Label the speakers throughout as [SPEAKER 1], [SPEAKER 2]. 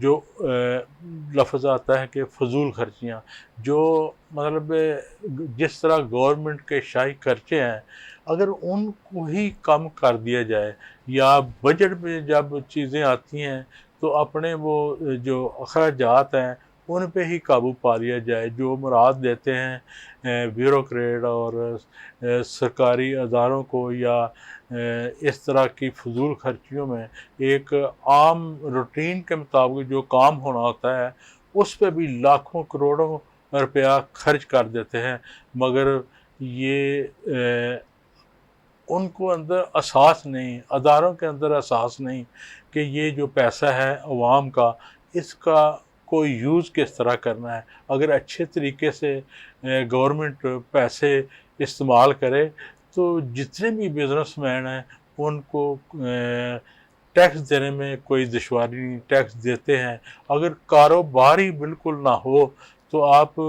[SPEAKER 1] جو لفظ آتا ہے کہ فضول خرچیاں، جو مطلب جس طرح گورنمنٹ کے شاہی خرچے ہیں، اگر ان کو ہی کم کر دیا جائے، یا بجٹ میں جب چیزیں آتی ہیں تو اپنے وہ جو اخراجات ہیں ان پہ ہی قابو پا لیا جائے. جو مراد دیتے ہیں بیوروکریٹ اور سرکاری اداروں کو یا اس طرح کی فضول خرچیوں میں، ایک عام روٹین کے مطابق جو کام ہونا ہوتا ہے اس پہ بھی لاکھوں کروڑوں روپیہ خرچ کر دیتے ہیں، مگر یہ ان کو اندر احساس نہیں، اداروں کے اندر احساس نہیں کہ یہ جو پیسہ ہے عوام کا، اس کا کوئی یوز کس طرح کرنا ہے. اگر اچھے طریقے سے گورنمنٹ پیسے استعمال کرے تو جتنے بھی بزنس مین ہیں ان کو ٹیکس دینے میں کوئی دشواری نہیں، ٹیکس دیتے ہیں. اگر کاروبار ہی بالکل نہ ہو تو آپ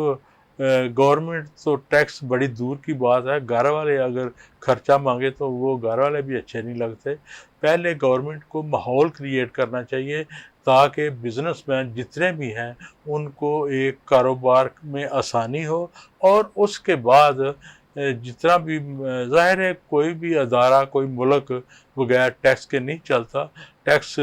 [SPEAKER 1] گورنمنٹ تو ٹیکس بڑی دور کی بات ہے، گھر والے اگر خرچہ مانگے تو وہ گھر والے بھی اچھے نہیں لگتے. پہلے گورنمنٹ کو ماحول کریٹ کرنا چاہیے تاکہ بزنس مین جتنے بھی ہیں ان کو ایک کاروبار میں آسانی ہو، اور اس کے بعد جتنا بھی ظاہر ہے کوئی بھی ادارہ، کوئی ملک بغیر ٹیکس کے نہیں چلتا. ٹیکس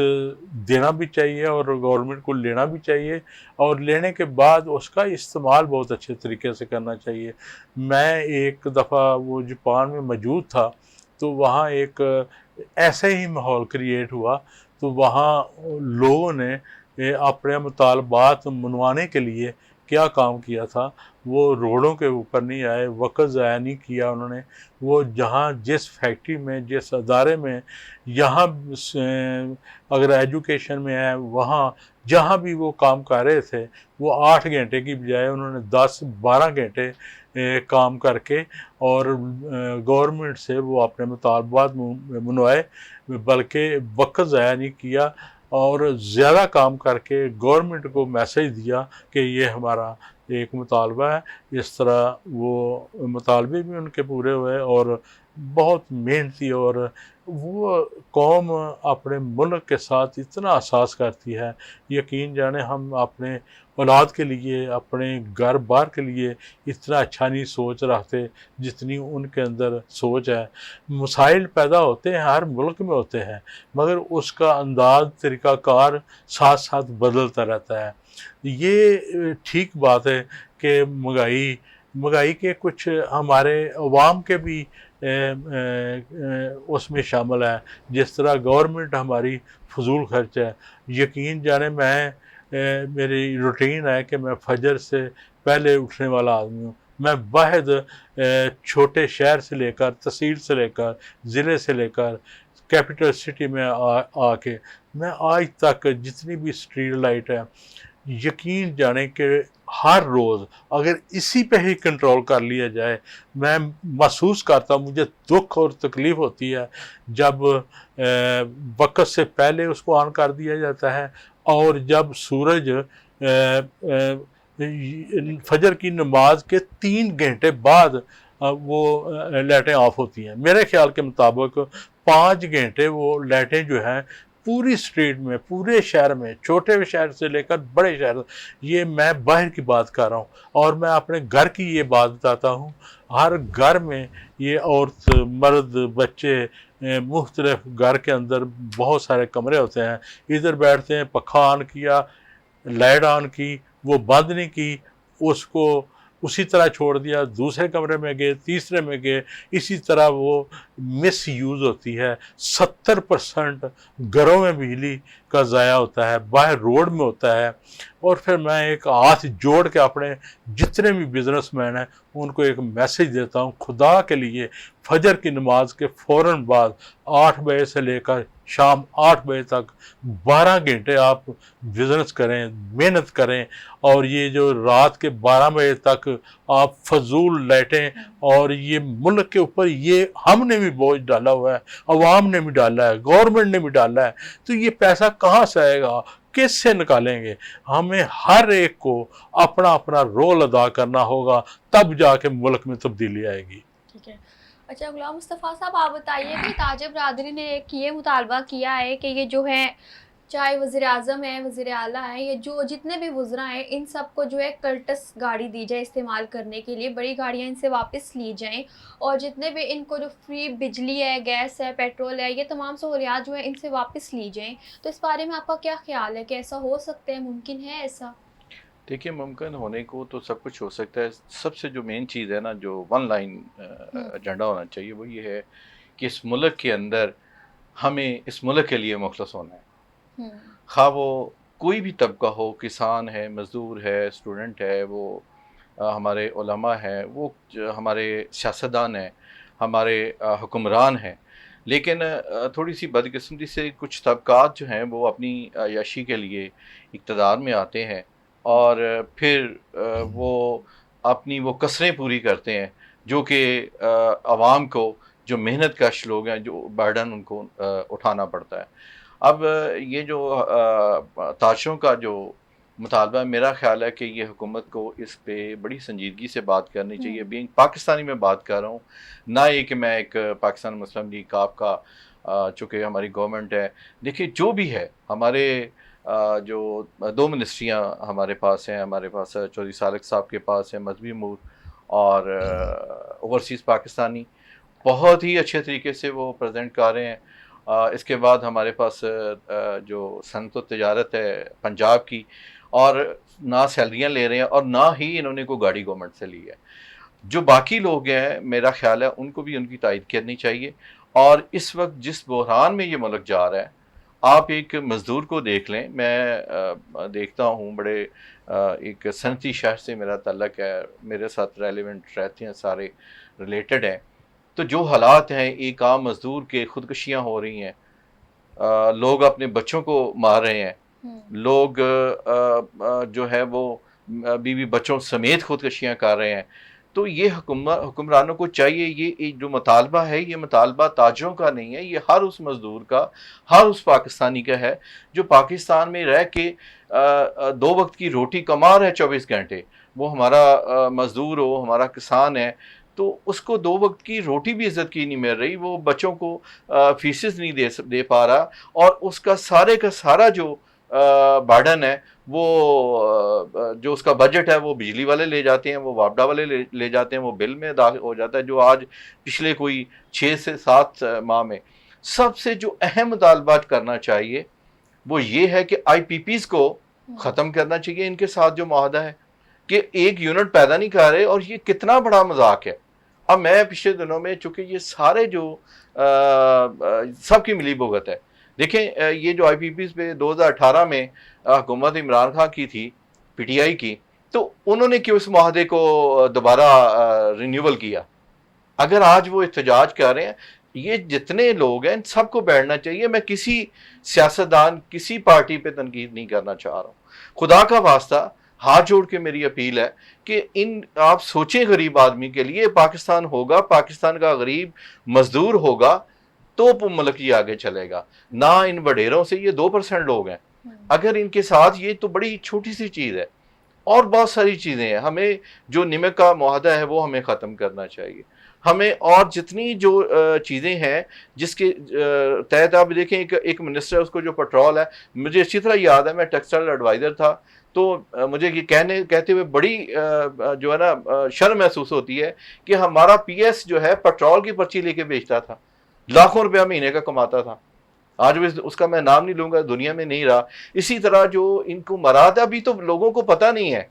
[SPEAKER 1] دینا بھی چاہیے اور گورنمنٹ کو لینا بھی چاہیے، اور لینے کے بعد اس کا استعمال بہت اچھے طریقے سے کرنا چاہیے. میں ایک دفعہ وہ جاپان میں موجود تھا تو وہاں ایک ایسے ہی ماحول کریٹ ہوا، تو وہاں لوگوں نے اپنے مطالبات منوانے کے لیے کیا کام کیا تھا، وہ روڈوں کے اوپر نہیں آئے، وقت ضائع نہیں کیا انہوں نے. وہ جہاں جس فیکٹری میں، جس ادارے میں، یہاں اگر ایجوکیشن میں ہے، وہاں جہاں بھی وہ کام کر رہے تھے، وہ 8 گھنٹے کی بجائے انہوں نے 10-12 گھنٹے کام کر کے اور گورنمنٹ سے وہ اپنے مطالبات منوائے، بلکہ وقت ضائع نہیں کیا، اور زیادہ کام کر کے گورنمنٹ کو میسج دیا کہ یہ ہمارا ایک مطالبہ ہے. اس طرح وہ مطالبے بھی ان کے پورے ہوئے، اور بہت محنتی، اور وہ قوم اپنے ملک کے ساتھ اتنا احساس کرتی ہے. یقین جانے ہم اپنے اولاد کے لیے، اپنے گھر بار کے لیے اتنا اچھا نہیں سوچ رکھتے جتنی ان کے اندر سوچ ہے. مسائل پیدا ہوتے ہیں، ہر ملک میں ہوتے ہیں، مگر اس کا انداز، طریقہ کار ساتھ ساتھ بدلتا رہتا ہے. یہ ٹھیک بات ہے کہ مہنگائی کے کچھ ہمارے عوام کے بھی اس میں شامل ہے. جس طرح گورنمنٹ ہماری فضول خرچ ہے. یقین جانے میری روٹین ہے کہ میں فجر سے پہلے اٹھنے والا آدمی ہوں. میں واحد چھوٹے شہر سے لے کر، تحصیل سے لے کر، ضلع سے لے کر کیپٹل سٹی میں آ کے میں آج تک جتنی بھی اسٹریٹ لائٹ ہے، یقین جانے کہ ہر روز اگر اسی پہ ہی کنٹرول کر لیا جائے، میں محسوس کرتا ہوں، مجھے دکھ اور تکلیف ہوتی ہے جب وقت سے پہلے اس کو آن کر دیا جاتا ہے، اور جب سورج فجر کی نماز کے 3 گھنٹے بعد وہ لائٹیں آف ہوتی ہیں. میرے خیال کے مطابق 5 گھنٹے وہ لائٹیں جو ہیں پوری اسٹریٹ میں، پورے شہر میں، چھوٹے شہر سے لے کر بڑے شہر، یہ میں باہر کی بات کر رہا ہوں، اور میں اپنے گھر کی یہ بات بتاتا ہوں. ہر گھر میں یہ عورت، مرد، بچے، مختلف گھر کے اندر بہت سارے کمرے ہوتے ہیں، ادھر بیٹھتے ہیں، پنکھا آن کیا، لائٹ آن کی، وہ بند نہیں کی، اس کو اسی طرح چھوڑ دیا، دوسرے کمرے میں گئے، تیسرے میں گئے، اسی طرح وہ مس یوز ہوتی ہے. 70% گھروں میں بجلی کا ضائع ہوتا ہے، باہر روڈ میں ہوتا ہے. اور پھر میں ایک ہاتھ جوڑ کے اپنے جتنے بھی بزنس مین ہیں ان کو ایک میسج دیتا ہوں، خدا کے لیے فجر کی نماز کے فوراً بعد 8 بجے سے لے کر شام 8 بجے تک 12 گھنٹے آپ بزنس کریں، محنت کریں، اور یہ جو رات کے 12 بجے تک آپ فضول لائٹیں، اور یہ ملک کے اوپر یہ ہم نے بھی بوجھ ڈالا ہوا ہے، عوام نے بھی ڈالا ہے، گورنمنٹ نے بھی ڈالا ہے، تو یہ پیسہ کہاں سے آئے گا، کس سے نکالیں گے؟ ہمیں ہر ایک کو اپنا اپنا رول ادا کرنا ہوگا، تب جا کے ملک میں تبدیلی آئے گی.
[SPEAKER 2] ٹھیک ہے. اچھا غلام مصطفیٰ صاحب، آپ بتائیے کہ تاجر برادری نے ایک یہ مطالبہ کیا ہے کہ یہ جو ہے چاہے وزیر اعظم ہیں، وزیر اعلیٰ ہیں، یا جو جتنے بھی وزراء ہیں، ان سب کو جو ہے کرٹس گاڑی دی جائے استعمال کرنے کے لیے، بڑی گاڑیاں ان سے واپس لی جائیں، اور جتنے بھی ان کو جو فری بجلی ہے، گیس ہے، پیٹرول ہے، یہ تمام سہولیات جو ہیں ان سے واپس لی جائیں. تو اس بارے میں آپ کا کیا خیال ہے کہ ایسا ہو سکتا ہے، ممکن ہے ایسا؟
[SPEAKER 3] دیکھیے ممکن ہونے کو تو سب کچھ ہو سکتا ہے. سب سے جو مین چیز ہے نا، جو ون لائن
[SPEAKER 2] ہوں
[SPEAKER 3] ایجنڈا ہونا چاہیے، وہ یہ ہے کہ اس ملک کے اندر ہمیں اس ملک کے لیے مخلص ہونا ہے.
[SPEAKER 2] ہوں
[SPEAKER 3] خواہ وہ کوئی بھی طبقہ ہو، کسان ہے، مزدور ہے، اسٹوڈنٹ ہے، وہ ہمارے علماء ہیں، وہ ہمارے سیاستدان ہیں، ہمارے حکمران ہیں. لیکن تھوڑی سی بدقسمتی سے کچھ طبقات جو ہیں وہ اپنی عیاشی کے لیے اقتدار میں آتے ہیں، اور پھر وہ اپنی وہ کسریں پوری کرتے ہیں، جو کہ عوام کو، جو محنت کش لوگ ہیں، جو برڈن ان کو اٹھانا پڑتا ہے. اب یہ جو تاشوں کا جو مطالبہ ہے، میرا خیال ہے کہ یہ حکومت کو اس پہ بڑی سنجیدگی سے بات کرنی چاہیے. بینگ پاکستانی میں بات کر رہا ہوں، نہ یہ کہ میں ایک پاکستان مسلم لیگ کاف کا چونکہ ہماری گورنمنٹ ہے. دیکھیے جو بھی ہے، ہمارے جو دو منسٹریاں ہمارے پاس ہیں، ہمارے پاس چودھری سالک صاحب کے پاس ہے مذہبی امور اور اوورسیز پاکستانی، بہت ہی اچھے طریقے سے وہ پریزنٹ کر رہے ہیں. اس کے بعد ہمارے پاس جو صنعت و تجارت ہے پنجاب کی، اور نہ سیلریاں لے رہے ہیں اور نہ ہی انہوں نے کوئی گاڑی گورنمنٹ سے لی ہے. جو باقی لوگ ہیں، میرا خیال ہے ان کو بھی ان کی تائید کرنی چاہیے. اور اس وقت جس بحران میں یہ ملک جا رہا ہے، آپ ایک مزدور کو دیکھ لیں. میں دیکھتا ہوں، بڑے ایک صنعتی شہر سے میرا تعلق ہے، میرے ساتھ ریلیونٹ رہتے ہیں، سارے ریلیٹڈ ہیں. تو جو حالات ہیں، ایک عام مزدور کے خودکشیاں ہو رہی ہیں، لوگ اپنے بچوں کو مار رہے ہیں، لوگ جو ہے وہ بیوی بچوں سمیت خودکشیاں کر رہے ہیں. تو یہ حکمرانوں کو چاہیے، یہ جو مطالبہ ہے، یہ مطالبہ تاجروں کا نہیں ہے، یہ ہر اس مزدور کا، ہر اس پاکستانی کا ہے جو پاکستان میں رہ کے دو وقت کی روٹی کما رہا ہے 24 گھنٹے. وہ ہمارا مزدور ہو، ہمارا کسان ہے، تو اس کو دو وقت کی روٹی بھی عزت کی نہیں مل رہی، وہ بچوں کو فیسز نہیں دے پا رہا، اور اس کا سارا جو بارڈن ہے، وہ جو اس کا بجٹ ہے، وہ بجلی والے لے جاتے ہیں، وہ واپڈا والے لے جاتے ہیں، وہ بل میں داخل ہو جاتا ہے. جو آج پچھلے کوئی 6 سے 7 ماہ میں سب سے جو اہم مطالبات کرنا چاہیے، وہ یہ ہے کہ آئی پی پیز کو ختم کرنا چاہیے. ان کے ساتھ جو معاہدہ ہے کہ ایک یونٹ پیدا نہیں کر رہے، اور یہ کتنا بڑا مذاق ہے. اب میں پچھلے دنوں میں، چونکہ یہ سارے جو سب کی ملی بھگت ہے، دیکھیں یہ جو آئی پی پیز پہ 2018 میں حکومت عمران خان کی تھی، پی ٹی آئی کی، تو انہوں نے کیوں اس معاہدے کو دوبارہ رینیول کیا؟ اگر آج وہ احتجاج کر رہے ہیں، یہ جتنے لوگ ہیں سب کو بیٹھنا چاہیے. میں کسی سیاستدان، کسی پارٹی پہ تنقید نہیں کرنا چاہ رہا ہوں. خدا کا واسطہ ہاتھ جوڑ کے میری اپیل ہے کہ آپ سوچیں غریب آدمی کے لیے. پاکستان ہوگا، پاکستان کا غریب مزدور ہوگا تو ملک یہ آگے چلے گا، نہ ان وڈیروں سے. یہ 2% لوگ ہیں، اگر ان کے ساتھ، یہ تو بڑی چھوٹی سی چیز ہے. اور بہت ساری چیزیں ہیں. ہمیں جو نمک کا معاہدہ ہے وہ ہمیں ختم کرنا چاہیے. ہمیں اور جتنی جو چیزیں ہیں جس کے تحت، آپ دیکھیں ایک منسٹر ہے، اس کو جو پیٹرول ہے، مجھے اچھی طرح یاد ہے، میں ٹیکسٹائل ایڈوائزر تھا، تو مجھے یہ کہتے ہوئے بڑی جو ہے نا شرم محسوس ہوتی ہے کہ ہمارا پی ایس جو ہے پیٹرول کی پرچی لے کے بیچتا تھا، لاکھوں روپیہ مہینے کا کماتا تھا. آج اس کا میں نام نہیں لوں گا، دنیا میں نہیں رہا. اسی طرح جو ان کو مراد ہے، ابھی تو لوگوں کو پتہ نہیں ہے.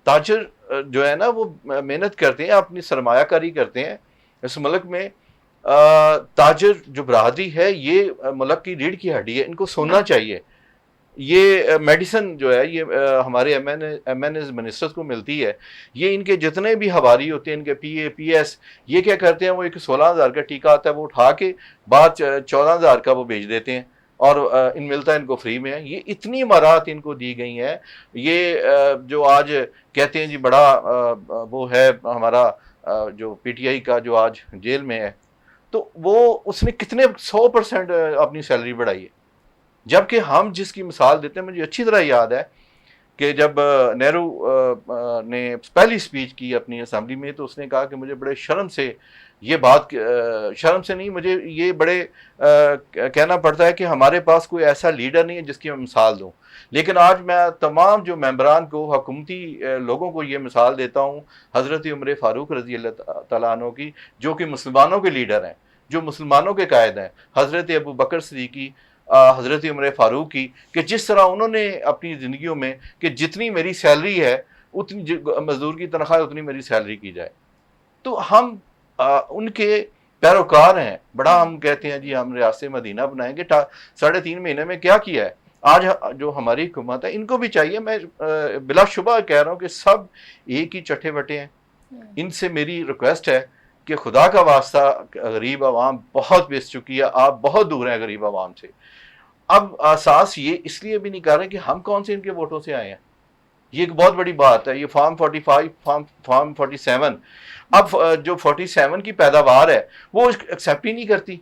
[SPEAKER 3] تاجر جو ہے نا وہ محنت کرتے ہیں، اپنی سرمایہ کاری کرتے ہیں اس ملک میں. تاجر جو برادری ہے، یہ ملک کی ریڑھ کی ہڈی ہے، ان کو سننا چاہیے. یہ میڈیسن جو ہے، یہ ہمارے ایم این ایز منسٹرز کو ملتی ہے. یہ ان کے جتنے بھی ہواری ہوتے ہیں، ان کے پی اے پی ایس، یہ کیا کرتے ہیں، وہ ایک 16,000 کا ٹیکہ آتا ہے، وہ اٹھا کے بعد 14,000 کا وہ بیچ دیتے ہیں، اور ان ملتا ہے ان کو فری میں ہے. یہ اتنی امارات ان کو دی گئی ہیں. یہ جو آج کہتے ہیں جی بڑا وہ ہے ہمارا جو پی ٹی آئی کا، جو آج جیل میں ہے، تو وہ اس نے کتنے 100% اپنی سیلری بڑھائی ہے. جبکہ ہم جس کی مثال دیتے ہیں، مجھے اچھی طرح یاد ہے کہ جب نہرو نے پہلی اسپیچ کی اپنی اسمبلی میں تو اس نے کہا کہ مجھے بڑے شرم سے یہ بات، شرم سے نہیں، مجھے یہ بڑے کہنا پڑتا ہے کہ ہمارے پاس کوئی ایسا لیڈر نہیں ہے جس کی میں مثال دوں، لیکن آج میں تمام جو ممبران کو، حکومتی لوگوں کو یہ مثال دیتا ہوں حضرت عمر فاروق رضی اللہ تعالیٰ عنہ کی، جو کہ مسلمانوں کے لیڈر ہیں، جو مسلمانوں کے قائد ہیں، حضرت ابو بکر صدیقی، حضرت عمر فاروق کی، کہ جس طرح انہوں نے اپنی زندگیوں میں کہ جتنی میری سیلری ہے اتنی مزدور کی تنخواہ اتنی میری سیلری کی جائے، تو ہم ان کے پیروکار ہیں. بڑا ہم کہتے ہیں جی ہم ریاست مدینہ بنائیں گے، 3.5 مہینے میں کیا کیا ہے؟ آج جو ہماری حکومت ہے ان کو بھی چاہیے، میں بلا شبہ کہہ رہا ہوں کہ سب ایک ہی چٹھے بٹے ہیں. ان سے میری ریکویسٹ ہے کہ خدا کا واسطہ، غریب عوام بہت بیچ چکی ہے، آپ بہت دور ہیں غریب عوام سے. اب احساس یہ اس لیے بھی نہیں کر رہے کہ ہم کون سے ان کے ووٹوں سے آئے ہیں. یہ ایک بہت بڑی بات ہے. یہ فارم 45، فارم 47، اب جو 47 کی پیداوار ہے وہ ایکسیپٹ ہی نہیں کرتی.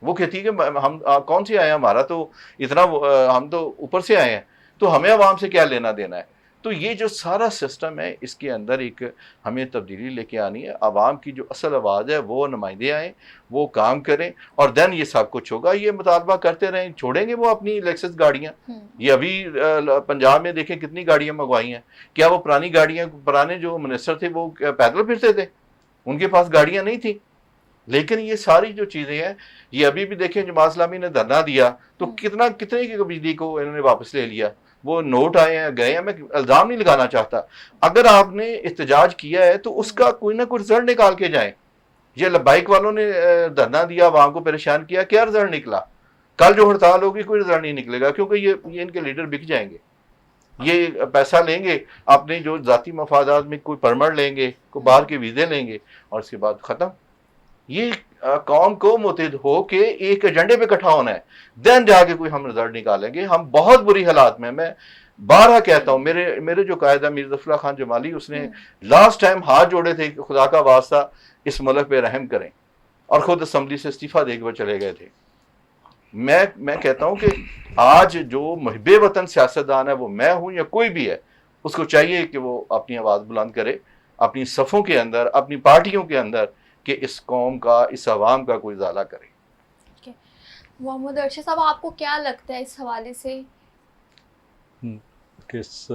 [SPEAKER 3] وہ کہتی ہے کہ ہم کون سے آئے ہیں، ہمارا تو اتنا، ہم تو اوپر سے آئے ہیں، تو ہمیں عوام سے کیا لینا دینا ہے. تو یہ جو سارا سسٹم ہے اس کے اندر ایک ہمیں تبدیلی لے کے آنی ہے. عوام کی جو اصل آواز ہے وہ نمائندے آئیں، وہ کام کریں، اور دین یہ سب کچھ ہوگا. یہ مطالبہ کرتے رہیں، چھوڑیں گے وہ اپنی لیکسس گاڑیاں. یہ ابھی پنجاب میں دیکھیں کتنی گاڑیاں منگوائی ہیں. کیا وہ پرانی گاڑیاں، پرانے جو منسٹر تھے وہ پیدل پھرتے تھے؟ ان کے پاس گاڑیاں نہیں تھیں. لیکن یہ ساری جو چیزیں ہیں، یہ ابھی بھی دیکھیں جماعت اسلامی نے دھرنا دیا تو کتنے کی بجلی کو انہوں نے واپس لے لیا. وہ نوٹ آئے ہیں، گئے ہیں. میں الزام نہیں لگانا چاہتا، اگر آپ نے احتجاج کیا ہے تو اس کا کوئی نہ کوئی رزلٹ نکال کے جائیں. یہ لبائک والوں نے دھرنا دیا، عوام کو پریشان کیا، کیا رزلٹ نکلا؟ کل جو ہڑتال ہوگی کوئی رزلٹ نہیں نکلے گا، کیونکہ یہ ان کے لیڈر بک جائیں گے. یہ پیسہ لیں گے اپنے جو ذاتی مفادات میں، کوئی پرمٹ لیں گے، کوئی باہر کے ویزے لیں گے، اور اس کے بعد ختم. یہ قوم کو متحد ہو کے ایک ایجنڈے پہ اکٹھا ہونا ہے، دین جا کے کوئی ہم رزلٹ نکالیں گے. ہم بہت بری حالات میں بارہا کہتا ہوں، میرے جو قائد ہے میر ظفر اللہ خان جمالی، اس نے لاسٹ ٹائم ہاتھ جوڑے تھے کہ خدا کا واسطہ اس ملک پہ رحم کریں، اور خود اسمبلی سے استعفیٰ دے کے وہ چلے گئے تھے. میں کہتا ہوں کہ آج جو محب وطن سیاستدان ہے، وہ میں ہوں یا کوئی بھی ہے، اس کو چاہیے کہ وہ اپنی آواز بلند کرے اپنی صفوں کے اندر، اپنی پارٹیوں کے اندر، کہ اس قوم کا، اس عوام کا کوئی ازالہ کرے.
[SPEAKER 2] محمد ارشد صاحب، آپ کو کیا لگتا ہے اس حوالے سے؟
[SPEAKER 1] کس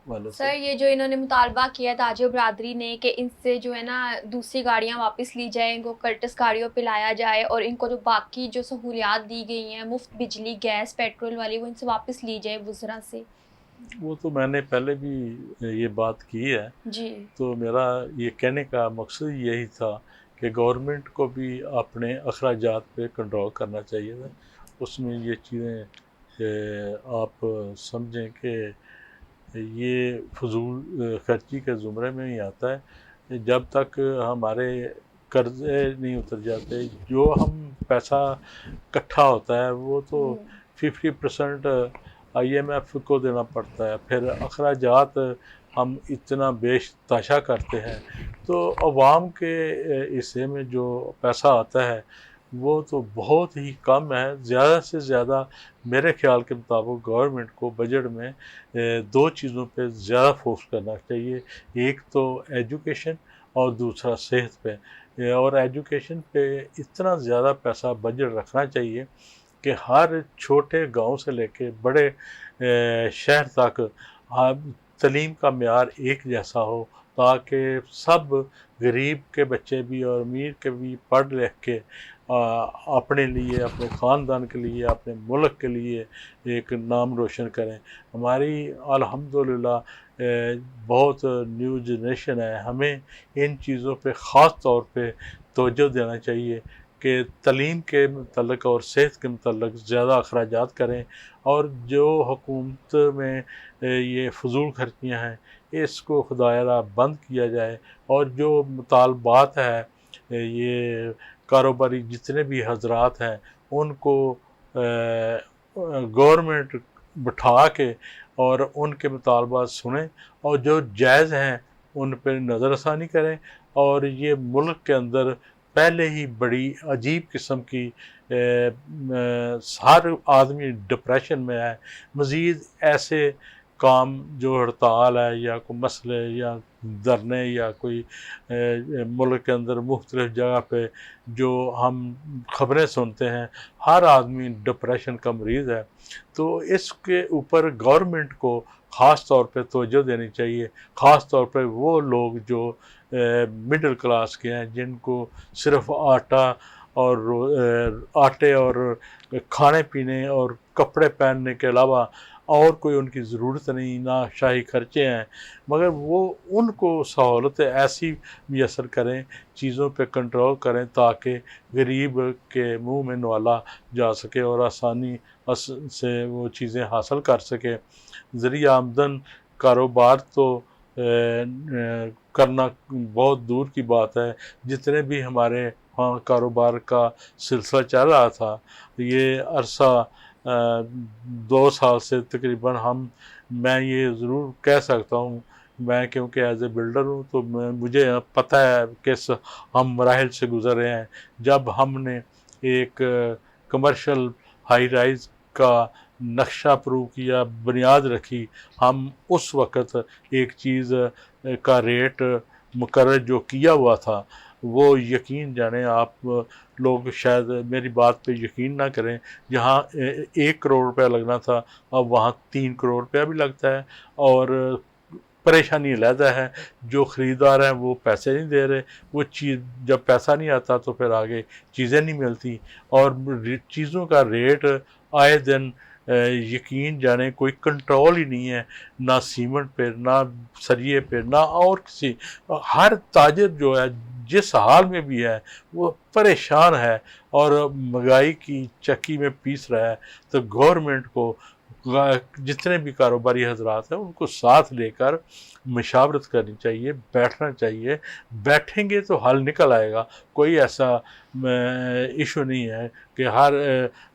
[SPEAKER 1] والے سے؟
[SPEAKER 2] سر، یہ جو انہوں نے مطالبہ کیا تاجر برادری نے کہ ان سے جو ہے نا دوسری گاڑیاں واپس لی جائیں، ان کو کرٹس گاڑیوں پہ لایا جائے، اور ان کو جو باقی جو سہولیات دی گئی ہیں، مفت بجلی، گیس، پیٹرول والی، وہ ان سے واپس لی جائے وزراء سے.
[SPEAKER 1] وہ تو میں نے پہلے بھی یہ بات کی ہے
[SPEAKER 2] جی.
[SPEAKER 1] تو میرا یہ کہنے کا مقصد یہی تھا کہ گورنمنٹ کو بھی اپنے اخراجات پہ کنٹرول کرنا چاہیے تھا. اس میں یہ چیزیں آپ سمجھیں کہ یہ فضول خرچی کے زمرے میں ہی آتا ہے. جب تک ہمارے قرضے نہیں اتر جاتے، جو ہم پیسہ اکٹھا ہوتا ہے وہ تو 50% IMF کو دینا پڑتا ہے، پھر اخراجات ہم اتنا بیش تاشا کرتے ہیں، تو عوام کے حصے میں جو پیسہ آتا ہے وہ تو بہت ہی کم ہے. زیادہ سے زیادہ میرے خیال کے مطابق گورنمنٹ کو بجٹ میں 2 چیزوں پہ زیادہ فوکس کرنا چاہیے. ایک تو ایجوکیشن اور دوسرا صحت پہ. اور ایجوکیشن پہ اتنا زیادہ پیسہ بجٹ رکھنا چاہیے کہ ہر چھوٹے گاؤں سے لے کے بڑے شہر تک تعلیم کا معیار ایک جیسا ہو، تاکہ سب غریب کے بچے بھی اور امیر کے بھی پڑھ لکھ کے اپنے لیے، اپنے خاندان کے لیے، اپنے ملک کے لیے ایک نام روشن کریں. ہماری الحمدللہ بہت نیو جنریشن ہے، ہمیں ان چیزوں پہ خاص طور پہ توجہ دینا چاہیے کہ تعلیم کے متعلق اور صحت کے متعلق زیادہ اخراجات کریں، اور جو حکومت میں یہ فضول خرچیاں ہیں اس کو خدایرہ بند کیا جائے، اور جو مطالبات ہے یہ کاروباری جتنے بھی حضرات ہیں ان کو گورنمنٹ بٹھا کے اور ان کے مطالبات سنیں، اور جو جائز ہیں ان پہ نظر ثانی کریں. اور یہ ملک کے اندر پہلے ہی بڑی عجیب قسم کی ہر آدمی ڈپریشن میں ہے، مزید ایسے کام جو ہڑتال ہے یا کوئی مسئلے یا دھرنے یا کوئی ملک کے اندر مختلف جگہ پہ جو ہم خبریں سنتے ہیں، ہر آدمی ڈپریشن کا مریض ہے. تو اس کے اوپر گورنمنٹ کو خاص طور پہ توجہ دینی چاہیے، خاص طور پہ وہ لوگ جو مڈل کلاس کے ہیں، جن کو صرف آٹے اور کھانے پینے اور کپڑے پہننے کے علاوہ اور کوئی ان کی ضرورت نہیں، نہ شاہی خرچے ہیں، مگر وہ ان کو سہولتیں ایسی میسر کریں، چیزوں پہ کنٹرول کریں تاکہ غریب کے منہ میں نوالا جا سکے اور آسانی سے وہ چیزیں حاصل کر سکے. ذریعہ آمدن کاروبار تو کرنا بہت دور کی بات ہے. جتنے بھی ہمارے ہاں کاروبار کا سلسلہ چل رہا تھا، یہ عرصہ 2 سال سے تقریباً میں یہ ضرور کہہ سکتا ہوں، میں کیونکہ ایز اے بلڈر ہوں تو مجھے پتہ ہے کس ہم مراحل سے گزر رہے ہیں. جب ہم نے ایک کمرشل ہائی رائز کا نقشہ پرو کیا، بنیاد رکھی، ہم اس وقت ایک چیز کا ریٹ مقرر جو کیا ہوا تھا، وہ یقین جانیں آپ لوگ شاید میری بات پہ یقین نہ کریں، جہاں 1 کروڑ روپیہ لگنا تھا اب وہاں 3 کروڑ روپیہ بھی لگتا ہے. اور پریشانی علیحدہ ہے، جو خریدار ہیں وہ پیسے نہیں دے رہے، وہ چیز جب پیسہ نہیں آتا تو پھر آگے چیزیں نہیں ملتی، اور چیزوں کا ریٹ آئے دن یقین جانیں کوئی کنٹرول ہی نہیں ہے، نہ سیمنٹ پہ، نہ سریے پہ، نہ اور کسی. ہر تاجر جو ہے جس حال میں بھی ہے وہ پریشان ہے اور مہنگائی کی چکی میں پیس رہا ہے. تو گورنمنٹ کو جتنے بھی کاروباری حضرات ہیں ان کو ساتھ لے کر مشاورت کرنی چاہیے، بیٹھنا چاہیے. بیٹھیں گے تو حل نکل آئے گا. کوئی ایسا ایشو نہیں ہے کہ ہر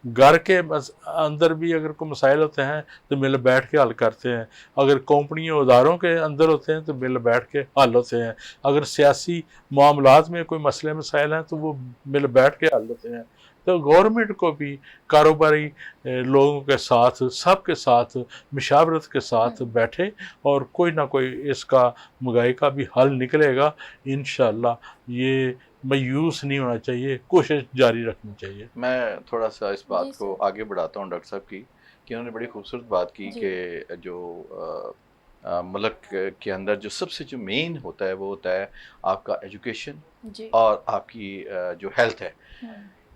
[SPEAKER 1] گھر کے اندر بھی اگر کوئی مسائل ہوتے ہیں تو مل بیٹھ کے حل کرتے ہیں، اگر کمپنیوں اداروں کے اندر ہوتے ہیں تو مل بیٹھ کے حل ہوتے ہیں، اگر سیاسی معاملات میں کوئی مسئلے مسائل ہیں تو وہ مل بیٹھ کے حل ہوتے ہیں. تو گورنمنٹ کو بھی کاروباری لوگوں کے ساتھ، سب کے ساتھ مشاورت کے ساتھ بیٹھے اور کوئی نہ کوئی اس کا مہنگائی کا بھی حل نکلے گا انشاءاللہ. یہ مایوس نہیں ہونا چاہیے، کوشش جاری رکھنی چاہیے.
[SPEAKER 3] میں تھوڑا سا اس بات کو آگے بڑھاتا ہوں ڈاکٹر صاحب کی، کہ انہوں نے بڑی خوبصورت بات کی کہ جو ملک کے اندر جو سب سے جو مین ہوتا ہے وہ ہوتا ہے آپ کا ایجوکیشن اور آپ کی جو ہیلتھ ہے،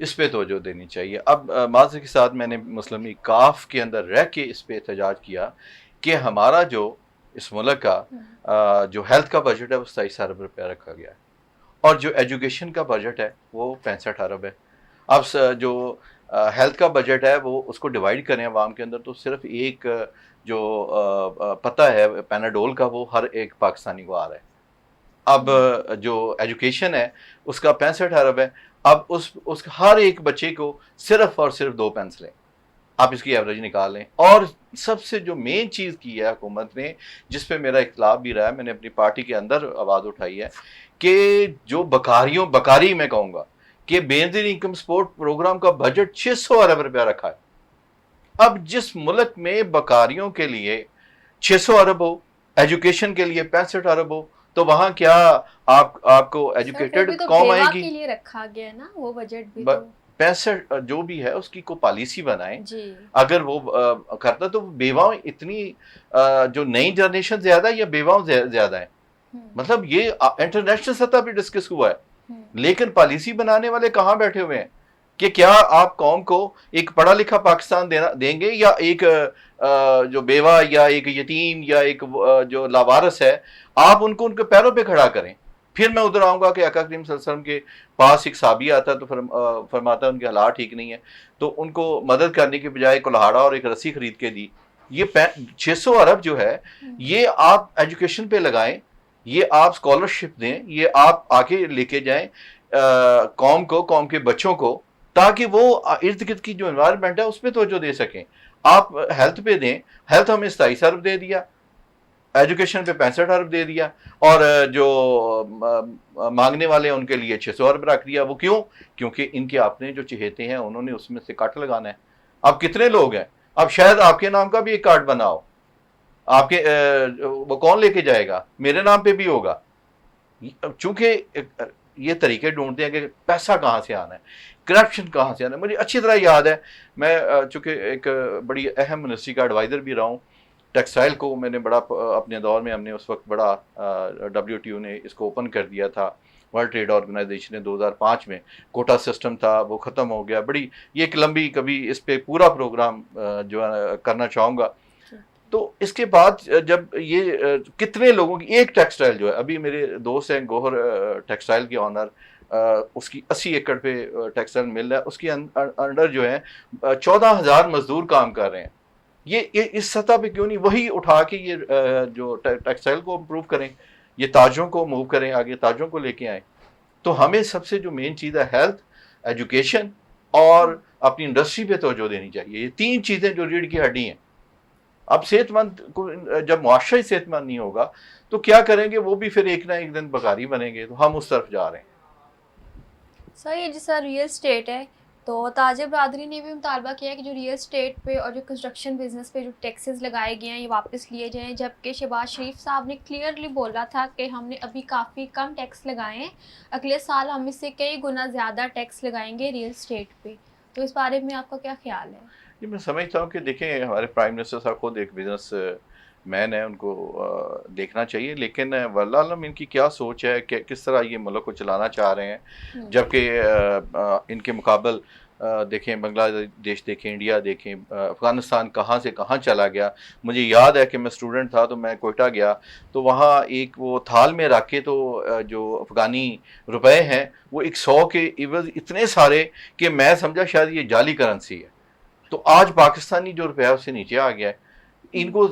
[SPEAKER 3] اس پہ توجہ دینی چاہیے. اب معذرت کے ساتھ میں نے مسلم لیگ کاف کے اندر رہ کے اس پہ احتجاج کیا کہ ہمارا جو اس ملک کا جو ہیلتھ کا بجٹ ہے وہ 27 ارب روپیہ رکھا گیا ہے، اور جو ایجوکیشن کا بجٹ ہے وہ 65 ارب ہے. اب جو ہیلتھ کا بجٹ ہے وہ اس کو ڈیوائیڈ کریں عوام کے اندر تو صرف ایک جو پتہ ہے پیناڈول کا وہ ہر ایک پاکستانی کو آ رہا ہے. اب جو ایجوکیشن ہے اس کا 65 ارب ہے. اب اس ہر ایک بچے کو صرف اور صرف 2 پینسلیں، آپ اس کی ایوریج نکال لیں. اور سب سے جو مین چیز کی ہے حکومت نے، جس پہ میرا اختلاف بھی رہا ہے، میں نے اپنی پارٹی کے اندر آواز اٹھائی ہے، کہ جو بکاری میں کہوں گا کہ بے نظیر انکم سپورٹ پروگرام کا بجٹ 600 ارب روپیہ رکھا ہے. اب جس ملک میں بکاریوں کے لیے 600 ارب ہو، ایجوکیشن کے لیے 65 ارب ہو، تو وہاں کیا آپ کو ایجوکیٹڈ قوم آئے گی؟
[SPEAKER 2] کے لیے رکھا گیا نا وہ بجٹ بھی.
[SPEAKER 3] 65 جو بھی ہے اس کی کو پالیسی بنائیں. اگر وہ کرتا تو بیواؤں اتنی جو نئی جنریشن زیادہ ہے یا بیواؤں زیادہ ہے، مطلب یہ انٹرنیشنل سطح پہ ڈسکس ہوا ہے، لیکن پالیسی بنانے والے کہاں بیٹھے ہوئے ہیں کہ کیا آپ قوم کو ایک پڑھا لکھا پاکستان دیں گے، یا ایک جو بیوہ یا ایک یتیم یا ایک جو لاوارث ہے آپ ان کے پیروں پہ کھڑا کریں. پھر میں ادھر آؤں گا کہ آقا کریم صلی اللہ علیہ وسلم کے پاس ایک صحابی آتا تو فرماتا ان کے حالات ٹھیک نہیں ہے، تو ان کو مدد کرنے کے بجائے کلہاڑا اور ایک رسی خرید کے دی. یہ 600 ارب جو ہے یہ آپ ایجوکیشن پہ لگائیں، یہ آپ اسکالرشپ دیں، یہ آپ آگے لے کے جائیں قوم کے بچوں کو، تاکہ وہ ارد گرد کی جو انوائرمنٹ ہے اس پہ توجہ دے سکیں. آپ ہیلتھ پہ دیں، ہیلتھ ہمیں 27 ارب دے دیا، ایجوکیشن پہ 65 ارب دے دیا، اور جو مانگنے والے ہیں ان کے لیے 600 ارب رکھ دیا. وہ کیونکہ ان کے اپنے جو چہیتے ہیں انہوں نے اس میں سے کٹ لگانا ہے. اب کتنے لوگ ہیں؟ اب شاید آپ کے نام کا بھی ایک کارڈ بنا ہو، آپ کے وہ کون لے کے جائے گا؟ میرے نام پہ بھی ہوگا. چونکہ یہ طریقے ڈھونڈتے ہیں کہ پیسہ کہاں سے آنا ہے, کرپشن کہاں سے آنا ہے. مجھے اچھی طرح یاد ہے, میں چونکہ ایک بڑی اہم منسٹری کا ایڈوائزر بھی رہا ہوں, ٹیکسٹائل کو میں نے بڑا اپنے دور میں ہم نے اس وقت بڑا WTO نے اس کو اوپن کر دیا تھا, ورلڈ ٹریڈ آرگنائزیشن نے 2005 میں کوٹا سسٹم تھا وہ ختم ہو گیا. بڑی یہ ایک لمبی, کبھی اس پہ پورا پروگرام جو ہے کرنا چاہوں گا. تو اس کے بعد جب یہ کتنے لوگوں کی ایک ٹیکسٹائل جو ہے, ابھی میرے دوست ہیں گوہر ٹیکسٹائل کے آنر, اس کی 80 ایکڑ پہ ٹیکسٹائل مل ہے, اس کے انڈر جو ہے 14,000 مزدور کام کر رہے ہیں. یہ اس سطح پہ کیوں نہیں وہی اٹھا کے یہ جو ٹیکسٹائل کو امپروو کریں, یہ تاجوں کو موو کریں, آگے تاجوں کو لے کے آئیں. تو ہمیں سب سے جو مین چیز ہے ہیلتھ, ایجوکیشن اور اپنی انڈسٹری پہ توجہ دینی چاہیے. یہ 3 چیزیں جو ریڑھ کی ہڈی ہیں. اب صحت مند کو جب معاشرہ ہی صحت مند نہیں ہوگا تو کیا کریں گے, وہ بھی پھر ایک نہ ایک دن بھکاری بنیں گے. تو ہم اس طرف جا رہے ہیں.
[SPEAKER 2] سر یہ جیسا ریئل اسٹیٹ ہے, تو تاجر برادری نے بھی مطالبہ کیا ہے کہ جو ریئل اسٹیٹ پہ اور جو کنسٹرکشن بزنس پہ جو ٹیکسز لگائے گئے ہیں یہ واپس لیے جائیں, جبکہ شہباز شریف صاحب نے کلیئرلی بولا تھا کہ ہم نے ابھی کافی کم ٹیکس لگائے ہیں, اگلے سال ہم اس سے کئی گنا زیادہ ٹیکس لگائیں گے ریئل اسٹیٹ پہ. تو اس بارے میں آپ کا کیا خیال ہے؟
[SPEAKER 3] جی میں سمجھتا ہوں کہ دیکھیں ہمارے پرائم منسٹر صاحب خود ایک بزنس مین ہے, ان کو دیکھنا چاہیے. لیکن واللہ عالم ان کی کیا سوچ ہے کہ کس طرح یہ ملک کو چلانا چاہ رہے ہیں, جبکہ ان کے مقابل دیکھیں بنگلہ دیش دیکھیں, انڈیا دیکھیں, افغانستان کہاں سے کہاں چلا گیا. مجھے یاد ہے کہ میں اسٹوڈنٹ تھا تو میں کوئٹہ گیا, تو وہاں ایک وہ تھال میں رکھ کے تو جو افغانی روپے ہیں وہ 100 کے عوض اتنے سارے کہ میں سمجھا شاید یہ جعلی کرنسی ہے. تو آج پاکستانی جو روپیہ اس سے نیچے آ گیا ہے. ان کو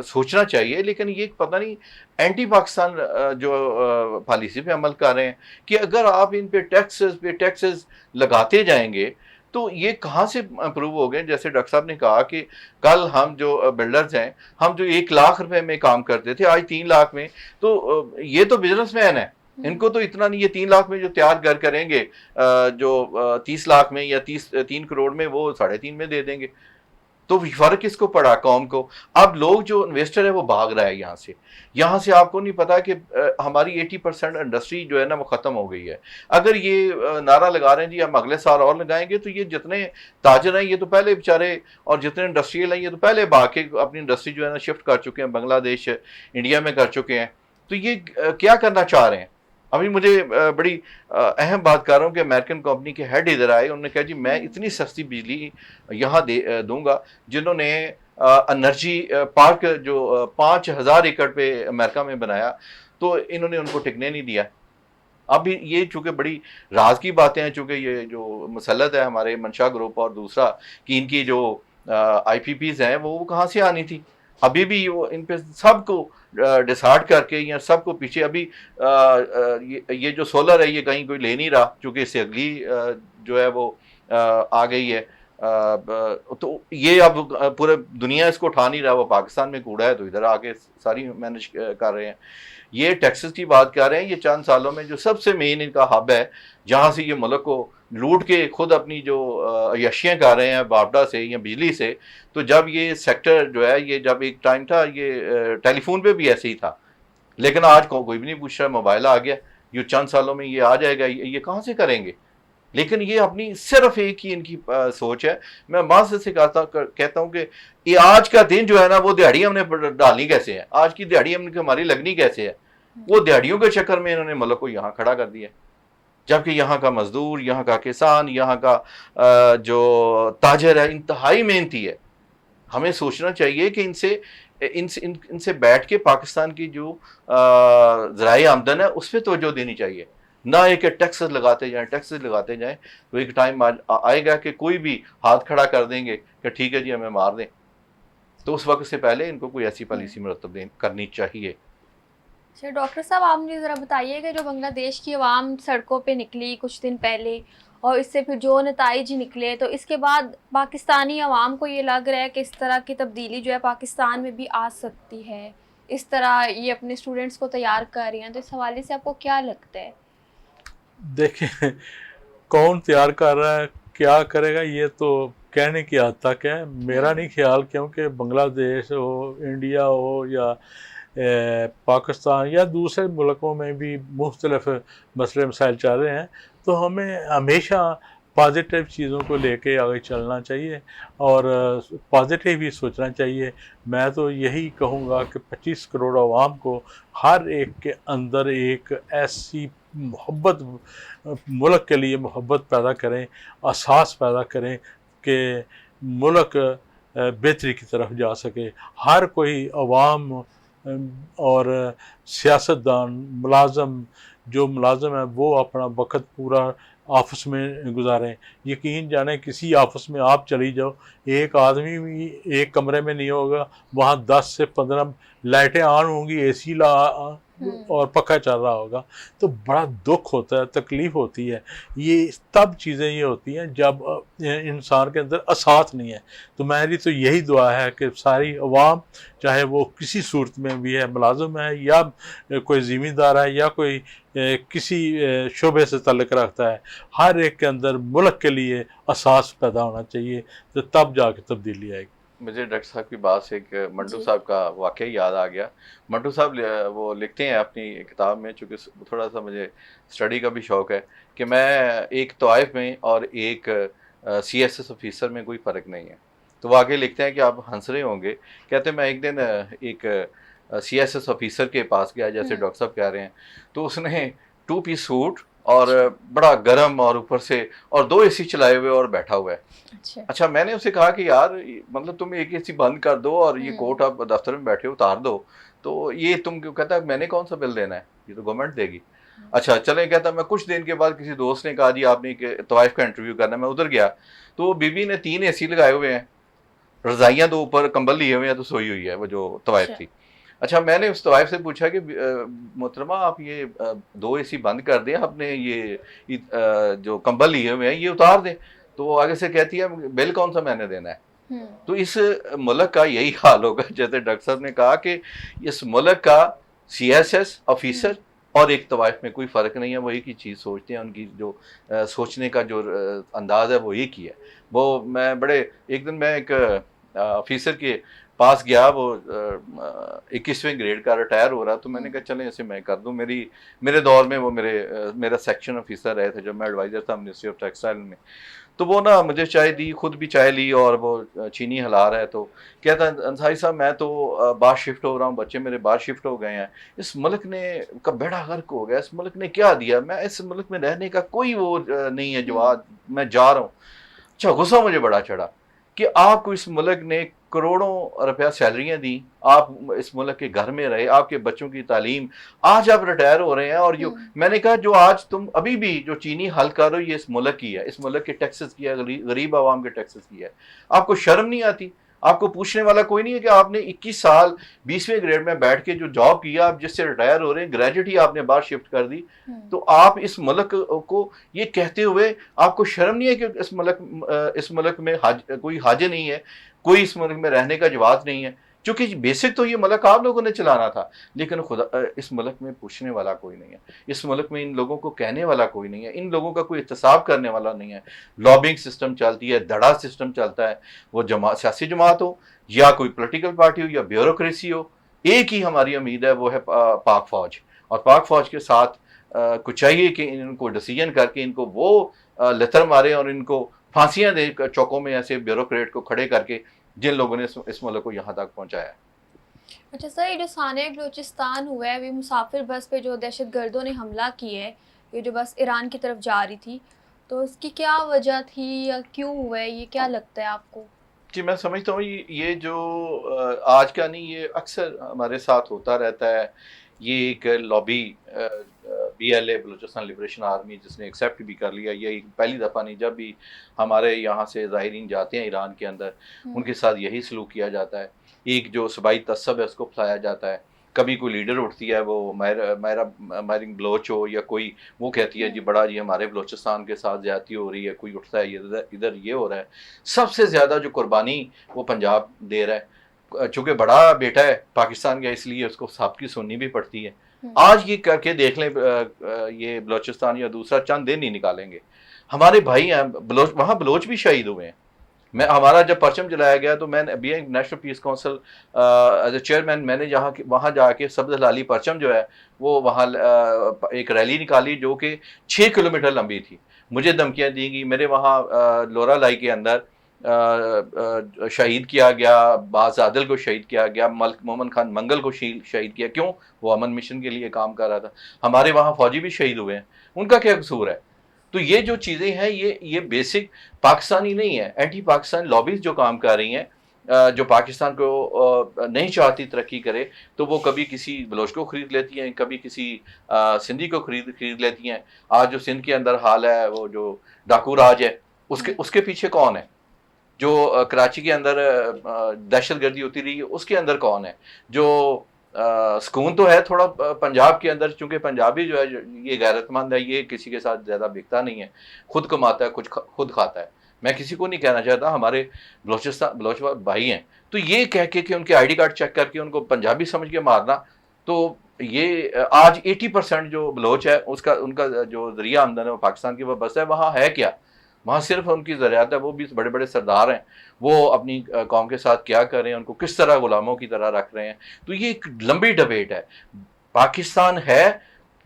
[SPEAKER 3] سوچنا چاہیے, لیکن یہ پتہ نہیں اینٹی پاکستان جو پالیسی پہ عمل کر رہے ہیں کہ اگر آپ ان پہ ٹیکسز لگاتے جائیں گے تو یہ کہاں سے امپروو ہو گئے. جیسے ڈاکٹر صاحب نے کہا کہ کل ہم جو بلڈرز ہیں, ہم جو 1 لاکھ روپے میں کام کرتے تھے آج 3 لاکھ میں. تو یہ تو بزنس مین ہے, ان کو تو اتنا نہیں, یہ 3 لاکھ میں جو تیار گھر کریں گے جو 30 لاکھ میں یا 3 کروڑ میں وہ 3.5 میں دے دیں گے. تو فرق کس کو پڑا قوم کو. اب لوگ جو انویسٹر ہے وہ بھاگ رہا ہے یہاں سے آپ کو نہیں پتا کہ ہماری 80% انڈسٹری جو ہے نا وہ ختم ہو گئی ہے. اگر یہ نعرہ لگا رہے ہیں جی ہم اگلے سال اور لگائیں گے, تو یہ جتنے تاجر ہیں یہ تو پہلے بیچارے, اور جتنے انڈسٹریل ہیں یہ تو پہلے بھاگ کے اپنی انڈسٹری جو ہے نا شفٹ کر چکے ہیں, بنگلہ دیش انڈیا میں کر چکے ہیں. تو یہ کیا کرنا چاہ رہے ہیں. ابھی مجھے بڑی اہم بات کر رہا ہوں کہ امریکن کمپنی کے ہیڈ ادھر آئے, انہوں نے کہا جی میں اتنی سستی بجلی یہاں دوں گا. جنہوں نے انرجی پارک جو 5,000 ایکڑ پہ امریکہ میں بنایا, تو انہوں نے ان کو ٹکنے نہیں دیا. اب یہ چونکہ بڑی راز کی باتیں ہیں, چونکہ یہ جو مسلط ہے ہمارے منشا گروپ اور دوسرا کہ ان کی جو IPPs ہیں وہ کہاں سے آنی تھی. ابھی بھی وہ ان پہ سب کو ڈسارڈ کر کے یا سب کو پیچھے, ابھی یہ جو سولر ہے یہ کہیں کوئی لے نہیں رہا, چونکہ اس سے اگلی جو ہے وہ آ گئی ہے. تو یہ اب پورے دنیا اس کو اٹھا نہیں رہا, وہ پاکستان میں کوڑا ہے تو ادھر آ کے ساری مینج کر رہے ہیں. یہ ٹیکسز کی بات کر رہے ہیں, یہ چند سالوں میں جو سب سے مین ان کا ہب ہے جہاں سے یہ ملک کو لوٹ کے خود اپنی جو عیاشیاں کر رہے ہیں باپڈا سے یا بجلی سے. تو جب یہ سیکٹر جو ہے, یہ جب ایک ٹائم تھا یہ ٹیلی فون پہ بھی ایسے ہی تھا, لیکن آج کوئی بھی نہیں پوچھ رہا, موبائل آ گیا, یہ چند سالوں میں یہ آ جائے گا, یہ کہاں سے کریں گے. لیکن یہ اپنی صرف ایک ہی ان کی سوچ ہے. میں ماں سے کہتا ہوں کہ یہ آج کا دن جو ہے نا وہ دیہڑی ہم نے ڈالنی کیسے ہے, آج کی دیہڑی ہماری لگنی کیسے ہے. وہ دیہڑیوں کے چکر میں انہوں نے ملک کو یہاں کھڑا کر دیا, جبکہ یہاں کا مزدور, یہاں کا کسان, یہاں کا جو تاجر ہے انتہائی محنتی ہے. ہمیں سوچنا چاہیے کہ ان سے بیٹھ کے پاکستان کی جو ذرائع آمدن ہے اس پہ توجہ دینی چاہیے, نہ ایک ٹیکسز لگاتے جائیں. تو ایک ٹائم آئے گا کہ کوئی بھی ہاتھ کھڑا کر دیں گے کہ ٹھیک ہے جی ہمیں مار دیں. تو اس وقت سے پہلے ان کو کوئی ایسی پالیسی مرتب کرنی چاہیے.
[SPEAKER 2] اچھا ڈاکٹر صاحب آپ مجھے ذرا بتائیے کہ جو بنگلہ دیش کی عوام سڑکوں پہ نکلی کچھ دن پہلے, اور اس سے پھر جو نتائج نکلے, تو اس کے بعد پاکستانی عوام کو یہ لگ رہا ہے کہ اس طرح کی تبدیلی جو ہے پاکستان میں بھی آ سکتی ہے, اس طرح یہ اپنے اسٹوڈنٹس کو تیار کر رہی ہیں. تو اس حوالے سے آپ کو کیا لگتا ہے؟
[SPEAKER 1] دیکھیں کون تیار کر رہا ہے, کیا کرے گا, یہ تو کہنے کی حد تک ہے. میرا نہیں خیال، کیونکہ بنگلہ دیش ہو، انڈیا ہو، یا پاکستان یا دوسرے ملکوں میں بھی مختلف مسئلے مسائل چل رہے ہیں، تو ہمیں ہمیشہ پازیٹیو چیزوں کو لے کے آگے چلنا چاہیے اور پازیٹیو ہی سوچنا چاہیے. میں تو یہی کہوں گا کہ 25 کروڑ عوام کو ہر ایک کے اندر ایک ایسی محبت، ملک کے لیے محبت پیدا کریں، احساس پیدا کریں کہ ملک بہتری کی طرف جا سکے. ہر کوئی عوام اور سیاستدان، ملازم، جو ملازم ہے وہ اپنا وقت پورا آفس میں گزاریں. یقین جانیں کسی آفس میں آپ چلی جاؤ، ایک آدمی بھی ایک کمرے میں نہیں ہوگا، وہاں 10 سے 15 لائٹیں آن ہوں گی، اے سی اور پنکھا چل رہا ہوگا. تو بڑا دکھ ہوتا ہے، تکلیف ہوتی ہے. یہ تب چیزیں یہ ہوتی ہیں جب انسان کے اندر اساس نہیں ہے. تو میری تو یہی دعا ہے کہ ساری عوام، چاہے وہ کسی صورت میں بھی ہے، ملازم ہے یا کوئی ذمہ دار ہے یا کوئی کسی شعبے سے تعلق رکھتا ہے، ہر ایک کے اندر ملک کے لیے اساس پیدا ہونا چاہیے، تو تب جا کے تبدیلی آئے گی.
[SPEAKER 3] مجھے ڈاکٹر صاحب کی بات سے ایک منٹو صاحب کا واقعہ یاد آ گیا. منٹو صاحب وہ لکھتے ہیں اپنی کتاب میں، چونکہ تھوڑا سا مجھے اسٹڈی کا بھی شوق ہے، کہ میں ایک طوائف میں اور ایک CSS آفیسر میں کوئی فرق نہیں ہے. تو واقعی لکھتے ہیں کہ آپ ہنس رہے ہوں گے. کہتے ہیں میں ایک دن ایک CSS آفیسر کے پاس گیا، جیسے ڈاکٹر صاحب کہہ رہے ہیں، تو اس نے 2 پیس سوٹ اور بڑا گرم اور اوپر سے اور 2 AC چلائے ہوئے اور بیٹھا ہوا ہے. اچھا میں نے اسے کہا کہ یار مطلب تم ایک AC بند کر دو اور یہ کوٹ آپ دفتر میں بیٹھے اتار دو، تو یہ تم کیوں؟ کہتا ہے میں نے کون سا بل دینا ہے، یہ تو گورنمنٹ دے گی. اچھا چلیں، کہتا میں کچھ دن کے بعد کسی دوست نے کہا جی آپ نے طوائف کا انٹرویو کرنا ہے. میں ادھر گیا تو بیوی نے 3 AC لگائے ہوئے ہیں، رضائیاں 2 اوپر، کمبل لیے ہوئے ہیں، تو سوئی ہوئی ہے وہ جو طوائف تھی. اچھا میں نے اس طوائف سے پوچھا کہ محترمہ آپ یہ 2 AC بند کر دیں، آپ نے یہ جو کمبل لیے ہوئے ہیں یہ اتار دیں. تو وہ آگے سے کہتی ہے بل کون سا میں نے دینا ہے. تو اس ملک کا یہی حال ہوگا، جیسے ڈاکٹر صاحب نے کہا کہ اس ملک کا CSS آفیسر اور ایک طوائف میں کوئی فرق نہیں ہے. وہ ایک ہی چیز سوچتے ہیں، ان کی جو سوچنے کا جو انداز ہے وہ ایک ہی ہے. وہ میں بڑے ایک دن میں ایک آفیسر کے پاس گیا، وہ 21ویں گریڈ کا ریٹائر ہو رہا. تو میں نے کہا چلیں اسے میں کر دوں. میرے دور میں وہ میرا سیکشن آفیسر رہے تھے جب میں ایڈوائزر تھا منسٹری آف ٹیکسٹائل میں. تو وہ نا مجھے چائے دی، خود بھی چائے لی، اور وہ چینی ہلا رہا ہے. تو کہتا ہے انصاری صاحب میں تو باہر شفٹ ہو رہا ہوں، بچے میرے باہر شفٹ ہو گئے ہیں، اس ملک نے کا بیڑا غرق ہو گیا، اس ملک نے کیا دیا، میں اس ملک میں رہنے کا کوئی وہ نہیں ہے جواب، میں جا رہا ہوں. اچھا غصہ مجھے بڑا چڑھا کہ آپ کو اس ملک نے کروڑوں روپیہ سیلریاں دیں، آپ اس ملک کے گھر میں رہے، آپ کے بچوں کی تعلیم، آج آپ ریٹائر ہو رہے ہیں. اور میں نے کہا جو آج تم ابھی بھی جو چینی حل کر رہے ہو یہ اس ملک کی ہے، اس ملک کے ٹیکسز کی ہے، غریب عوام کے ٹیکسز کی ہے. آپ کو شرم نہیں آتی؟ آپ کو پوچھنے والا کوئی نہیں ہے کہ آپ نے 21 سال 20ویں گریڈ میں بیٹھ کے جو جاب کیا، آپ جس سے ریٹائر ہو رہے ہیں، گریجویٹ ہی آپ نے باہر شفٹ کر دی. تو آپ اس ملک کو یہ کہتے ہوئے آپ کو شرم نہیں ہے کہ اس ملک میں کوئی حاجہ نہیں ہے، کوئی اس ملک میں رہنے کا جواز نہیں ہے؟ چونکہ بیسک تو یہ ملک آپ لوگوں نے چلانا تھا، لیکن خدا اس ملک میں پوچھنے والا کوئی نہیں ہے، اس ملک میں ان لوگوں کو کہنے والا کوئی نہیں ہے، ان لوگوں کا کوئی احتساب کرنے والا نہیں ہے. لابنگ سسٹم چلتی ہے، دھڑا سسٹم چلتا ہے، وہ سیاسی جماعت ہو یا کوئی پولیٹیکل پارٹی ہو یا بیوروکریسی ہو. ایک ہی ہماری امید ہے، وہ ہے پاک فوج. اور پاک فوج کے ساتھ کو چاہیے کہ ان کو ڈیسیجن کر کے ان کو وہ لتر مارے اور ان کو پھانسیاں دے چوکوں میں ایسے بیوروکریٹ کو کھڑے کر کے جن لوگوں نے اس ملک کو یہاں تک پہنچایا.
[SPEAKER 2] اچھا سر، یہ جو سانحہ بلوچستان ہوا ہے، وہ مسافر بس پہ جو دہشت گردوں نے حملہ کیا ہے، یہ جو بس ایران کی طرف جا رہی تھی، تو اس کی کیا وجہ تھی یا کیوں ہوا ہے، یہ کیا لگتا ہے آپ کو؟
[SPEAKER 3] جی میں سمجھتا ہوں یہ جو آج کا نہیں، یہ اکثر ہمارے ساتھ ہوتا رہتا ہے. یہ ایک lobby BLA Balochistan liberation army جس نے ایکسیپٹ بھی کر لیا. یہ پہلی دفعہ نہیں، جب بھی ہمارے یہاں سے زائرین جاتے ہیں ایران کے اندر ان کے ساتھ یہی سلوک کیا جاتا ہے. ایک جو صوبائی تعصب ہے اس کو پھیلایا جاتا ہے. کبھی کوئی لیڈر اٹھتی ہے، وہ مائرنگ بلوچ ہو یا کوئی، وہ کہتی ہے جی بڑا جی ہمارے بلوچستان کے ساتھ زیادتی ہو رہی ہے، کوئی اٹھتا ہے ادھر یہ ہو رہا ہے. سب سے زیادہ جو قربانی وہ پنجاب دے رہا ہے، چونکہ بڑا بیٹا ہے پاکستان کا، اس لیے اس کو صاحب کی سننی بھی پڑتی ہے. آج یہ کر کے دیکھ لیں، یہ بلوچستان یا دوسرا چند دن ہی نکالیں گے. ہمارے بھائی ہیں بلوچ، وہاں بلوچ بھی شہید ہوئے ہیں، میں ہمارا جب پرچم جلایا گیا تو میں B A national peace council as a chairman میں نے وہاں جا کے سبز ہلالی پرچم جو ہے وہ وہاں ایک ریلی نکالی جو کہ 6 کلومیٹر لمبی تھی. مجھے دھمکیاں دی گئی. میرے وہاں لورا لائی کے اندر شہید کیا گیا، باز عادل کو شہید کیا گیا، ملک مومن خان منگل کو شہید کیا. کیوں؟ وہ امن مشن کے لیے کام کر رہا تھا. ہمارے وہاں فوجی بھی شہید ہوئے ہیں، ان کا کیا قصور ہے؟ تو یہ جو چیزیں ہیں یہ بیسک پاکستانی نہیں ہے. اینٹی پاکستان لابیز جو کام کر رہی ہیں، جو پاکستان کو نہیں چاہتی ترقی کرے، تو وہ کبھی کسی بلوچ کو خرید لیتی ہیں، کبھی کسی سندھی کو خرید لیتی ہیں. آج جو سندھ کے اندر حال ہے، وہ جو ڈاکو راج ہے، اس کے پیچھے کون ہے؟ جو کراچی کے اندر دہشت گردی ہوتی رہی ہے، اس کے اندر کون ہے؟ جو سکون تو ہے تھوڑا پنجاب کے اندر، چونکہ پنجابی جو ہے یہ غیرت مند ہے، یہ کسی کے ساتھ زیادہ بکتا نہیں ہے، خود کماتا ہے، کچھ خود کھاتا ہے. میں کسی کو نہیں کہنا چاہتا، ہمارے بلوچ بھائی ہیں. تو یہ کہہ کے کہ ان کے آئی ڈی کارڈ چیک کر کے ان کو پنجابی سمجھ کے مارنا، تو یہ آج 80% جو بلوچ ہے ان کا جو ذریعہ آمدن ہے وہ پاکستان کی وابستہ ہے. وہاں ہے کیا؟ وہاں صرف ان کی ذریعت ہے، وہ بھی بڑے بڑے سردار ہیں، وہ اپنی قوم کے ساتھ کیا کر رہے ہیں، ان کو کس طرح غلاموں کی طرح رکھ رہے ہیں. تو یہ ایک لمبی ڈبیٹ ہے. پاکستان ہے،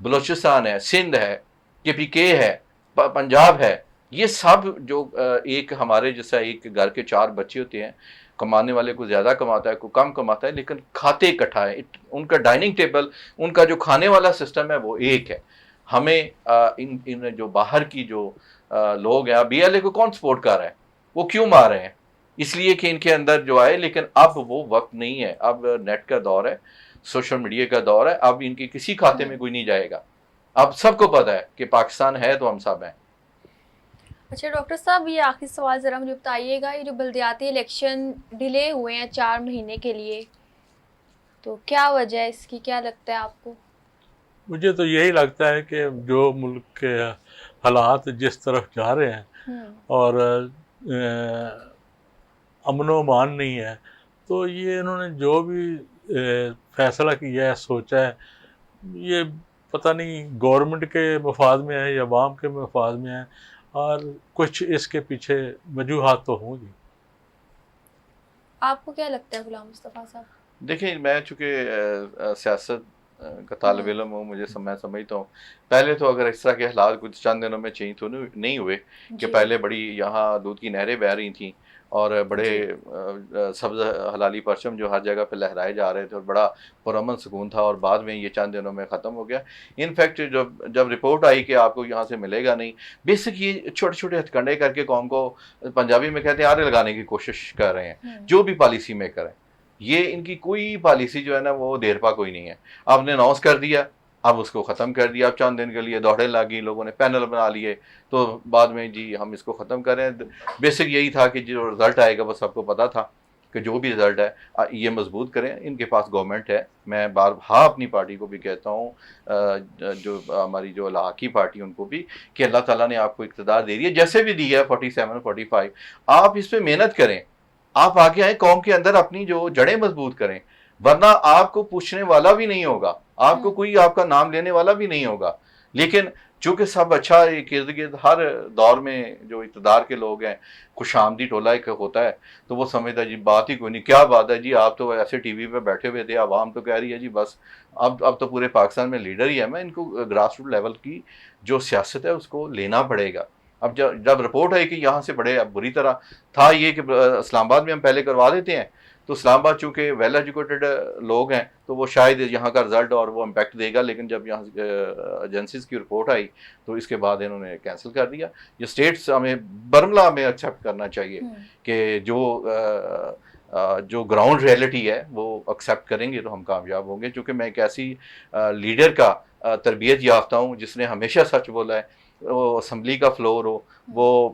[SPEAKER 3] بلوچستان ہے، سندھ ہے، KPK ہے، پنجاب ہے، یہ سب جو ایک ہمارے جیسا ایک گھر کے 4 بچے ہوتے ہیں، کمانے والے کو زیادہ کماتا ہے، کوئی کم کماتا ہے، لیکن کھاتے اکٹھا ہے. ان کا ڈائننگ ٹیبل، ان کا جو کھانے والا سسٹم ہے وہ ایک ہے. ہمیں ان جو باہر کی جو لوگ ہیں، BLA کو کون سپورٹ کر رہا ہے؟ وہ کیوں مار رہے ہیں؟ اس لیے کہ ان کے اندر جو آئے. لیکن اب وہ وقت نہیں ہے، اب نیٹ کا دور ہے، سوشل میڈیا کا دور ہے. اب ان کے کسی کھاتے میں کوئی نہیں جائے گا. اب سب کو پتہ ہے کہ پاکستان ہے تو ہم سب ہیں.
[SPEAKER 2] اچھا ڈاکٹر صاحب، یہ آخری سوال ذرا مجھے بتائیے گا، یہ جو بلدیاتی الیکشن ڈیلے ہوئے ہیں 4 مہینے کے لیے، تو کیا وجہ ہے اس کی؟ کیا لگتا ہے آپ کو؟
[SPEAKER 1] مجھے تو یہی لگتا ہے کہ جو ملک کے حالات جس طرف جا رہے ہیں اور امن و امان نہیں ہے، تو یہ انہوں نے جو بھی فیصلہ کیا ہے، سوچا ہے، یہ پتہ نہیں گورنمنٹ کے مفاد میں ہے یا عوام کے مفاد میں ہے، اور کچھ اس کے پیچھے وجوہات تو ہوں گی.
[SPEAKER 2] آپ کو کیا لگتا ہے غلام مصطفیٰ صاحب؟
[SPEAKER 3] دیکھیں، میں چونکہ سیاست کا طالب علم ہوں، میں سمجھتا ہوں پہلے تو اگر اس طرح کے حالات کچھ چند دنوں میں چینج تو نہیں ہوئے کہ پہلے بڑی یہاں دودھ کی نہریں بہہ رہی تھیں اور بڑے سبز ہلالی پرچم جو ہر جگہ پہ لہرائے جا رہے تھے اور بڑا پرامن سکون تھا، اور بعد میں یہ چند دنوں میں ختم ہو گیا. انفیکٹ جب رپورٹ آئی کہ آپ کو یہاں سے ملے گا نہیں، بیسک یہ چھوٹے چھوٹے ہتھ کنڈے کر کے قوم کو، پنجابی میں کہتے ہیں، آرے لگانے کی کوشش کر رہے ہیں. جو بھی پالیسی میکر ہیں، یہ ان کی کوئی پالیسی جو ہے نا وہ دیر پا کوئی نہیں ہے. آپ نے اناؤنس کر دیا، اب اس کو ختم کر دیا. اب چند دن کے لیے دوڑیں لگی، لوگوں نے پینل بنا لیے، تو بعد میں جی ہم اس کو ختم کریں. بیسک یہی تھا کہ جو رزلٹ آئے گا وہ سب کو پتا تھا کہ جو بھی رزلٹ ہے یہ مضبوط کریں. ان کے پاس گورنمنٹ ہے. میں اپنی پارٹی کو بھی کہتا ہوں، جو ہماری جو علاقائی پارٹی ان کو بھی، کہ اللہ تعالیٰ نے آپ کو اقتدار دے دی ہے، جیسے بھی دی ہے 47 45. آپ اس پہ محنت کریں، آپ آگے آئیں، قوم کے اندر اپنی جو جڑیں مضبوط کریں، ورنہ آپ کو پوچھنے والا بھی نہیں ہوگا، آپ کو کوئی آپ کا نام لینے والا بھی نہیں ہوگا. لیکن چونکہ سب اچھا ایک ارد گرد ہر دور میں جو اقتدار کے لوگ ہیں، خوش آمدی ٹولہ ایک ہوتا ہے، تو وہ سمجھتا ہے جی بات ہی کوئی نہیں. کیا بات ہے جی، آپ تو ایسے ٹی وی پہ بیٹھے ہوئے تھے، عوام تو کہہ رہی ہے جی بس اب تو پورے پاکستان میں لیڈر ہی ہے. میں ان کو گراس روٹ لیول کی جو سیاست ہے اس کو لینا پڑے گا. اب جب رپورٹ آئی کہ یہاں سے بڑے بری طرح تھا یہ کہ اسلام آباد میں ہم پہلے کروا دیتے ہیں، تو اسلام آباد چونکہ ویل ایجوکیٹڈ لوگ ہیں تو وہ شاید یہاں کا رزلٹ اور وہ امپیکٹ دے گا. لیکن جب یہاں ایجنسیز کی رپورٹ آئی تو اس کے بعد انہوں نے کینسل کر دیا. یہ اسٹیٹس ہمیں برملا ہمیں ایکسیپٹ کرنا چاہیے کہ جو گراؤنڈ ریئلٹی ہے وہ ایکسیپٹ کریں گے تو ہم کامیاب ہوں گے. چونکہ میں ایک ایسی لیڈر کا تربیت یافتہ ہوں جس نے ہمیشہ سچ بولا ہے. وہ اسمبلی کا فلور ہو، وہ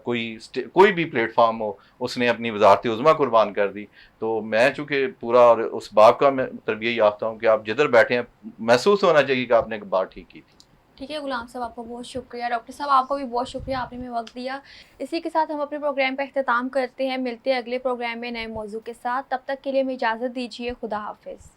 [SPEAKER 3] کوئی بھی پلیٹ فارم ہو، اس نے اپنی وزارت عظمیٰ قربان کر دی. تو میں چونکہ پورا اور اس باپ کا میں تربیت یافتہ ہوں کہ آپ جدھر بیٹھے ہیں محسوس ہونا چاہیے کہ آپ نے بات ٹھیک کی تھی.
[SPEAKER 2] ٹھیک ہے غلام صاحب، آپ کا بہت شکریہ. ڈاکٹر صاحب آپ کو بھی بہت شکریہ، آپ نے ہمیں وقت دیا. اسی کے ساتھ ہم اپنے پروگرام کا اختتام کرتے ہیں. ملتے ہیں اگلے پروگرام میں نئے موضوع کے ساتھ. تب تک کے لیے ہمیں اجازت دیجیے. خدا حافظ.